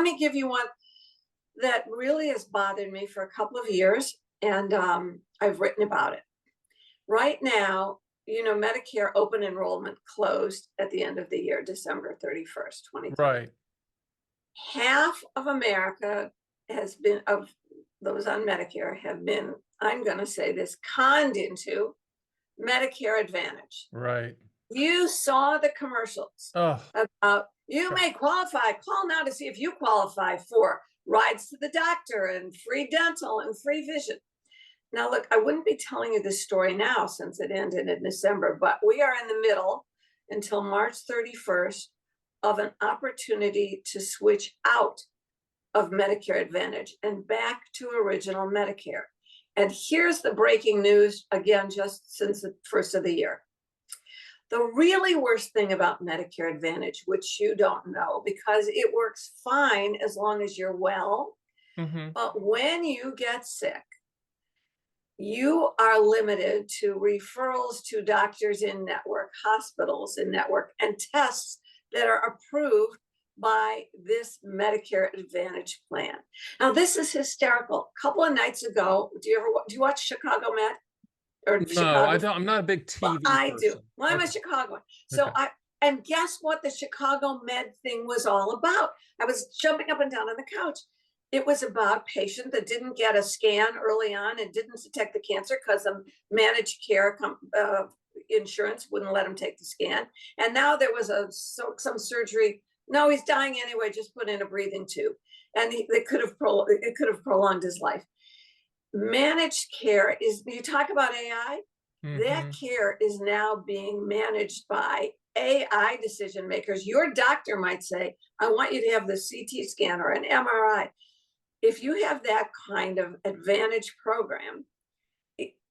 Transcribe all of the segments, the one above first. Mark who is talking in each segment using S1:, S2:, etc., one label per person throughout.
S1: me give you one that really has bothered me for a couple of years, and I've written about it. Right now, Medicare open enrollment closed at the end of the year, December 31st, 2020.
S2: Right.
S1: Half of America of those on Medicare have been, I'm going to say this, conned into Medicare Advantage.
S2: Right.
S1: You saw the commercials
S2: Oh,
S1: about you may qualify. Call now to see if you qualify for rides to the doctor and free dental and free vision. Now, look, I wouldn't be telling you this story now since it ended in December, but we are in the middle until March 31st of an opportunity to switch out of Medicare Advantage and back to original Medicare. And here's the breaking news again, just since the first of the year. The really worst thing about Medicare Advantage, which you don't know because it works fine as long as you're well,
S2: hmm
S1: but when you get sick, you are limited to referrals to doctors in network, hospitals in network, and tests that are approved by this Medicare Advantage plan. Now, this is hysterical. A couple of nights ago, do you watch Chicago Med or
S2: No, I
S1: Chicago?
S2: don't. I'm not a big
S1: Well,
S2: TV
S1: I do.
S2: person.
S1: Well, I'm a
S2: Okay.
S1: Chicagoan.
S2: Okay.
S1: And guess what the Chicago Med thing was all about? I was jumping up and down on the couch. It was about a patient that didn't get a scan early on and didn't detect the cancer because the managed care insurance wouldn't let him take the scan. And now there was some surgery. No, he's dying anyway. Just put in a breathing tube, and it could have prolonged his life. Managed care is, you talk about AI, that
S2: hmm
S1: care is now being managed by AI decision makers. Your doctor might say, I want you to have the CT scan or an MRI. If you have that kind of advantage program,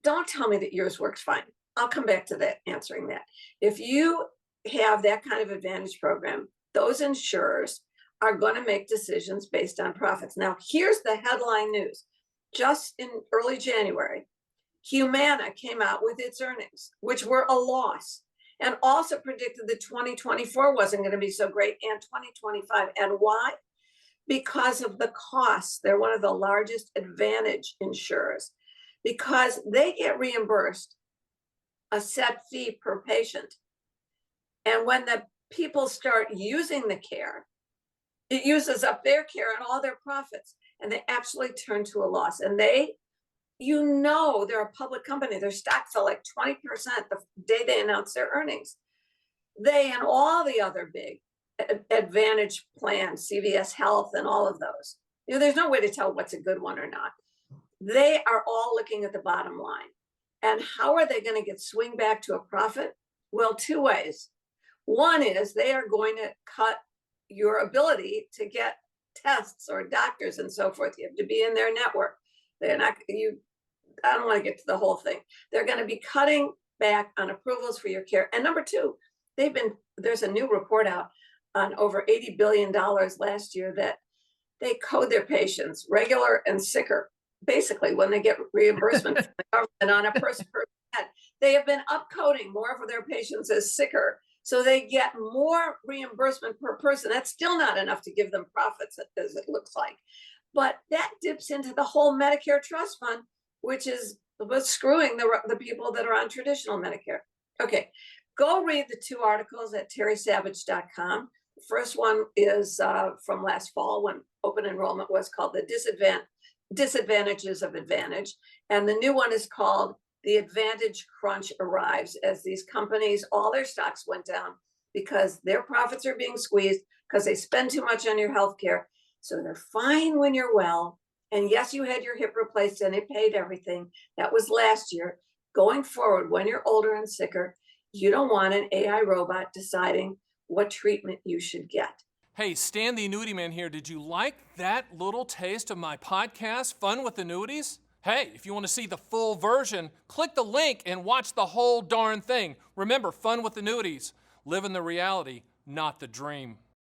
S1: don't tell me that yours works fine. I'll come back to that, answering that. If you have that kind of advantage program, those insurers are going to make decisions based on profits. Now, here's the headline news. Just in early January, Humana came out with its earnings, which were a loss, and also predicted that 2024 wasn't going to be so great, and 2025. And why? Because of the costs. They're one of the largest advantage insurers because they get reimbursed a set fee per patient. And when the people start using the care, it uses up their care and all their profits, and they actually turn to a loss. And they're a public company. Their stock fell like 20% the day they announced their earnings. They and all the other big advantage plans, CVS Health and all of those, there's no way to tell what's a good one or not. They are all looking at the bottom line. And how are they going to swing back to a profit? Well, two ways. One is they are going to cut your ability to get tests or doctors and so forth. You have to be in their network. They're not, I don't want to get to the whole thing. They're going to be cutting back on approvals for your care. And number two, there's a new report out on over $80 billion last year that they code their patients, regular and sicker, basically when they get reimbursement from the government on a person per head. They have been upcoding more for their patients as sicker, so they get more reimbursement per person. That's still not enough to give them profits, as it looks like. But that dips into the whole Medicare trust fund, which is what's screwing the people that are on traditional Medicare. Okay, go read the two articles at terrysavage.com. The first one is from last fall when open enrollment was called The Disadvantages of Advantage. And the new one is called The Advantage Crunch Arrives, as these companies, all their stocks went down because their profits are being squeezed because they spend too much on your healthcare. So they're fine when you're well. And yes, you had your hip replaced and it paid everything. That was last year. Going forward, when you're older and sicker, you don't want an AI robot deciding what treatment you should get.
S2: Hey, Stan the Annuity Man here. Did you like that little taste of my podcast, Fun with Annuities? Hey, if you want to see the full version, click the link and watch the whole darn thing. Remember, Fun with Annuities. Live in the reality, not the dream.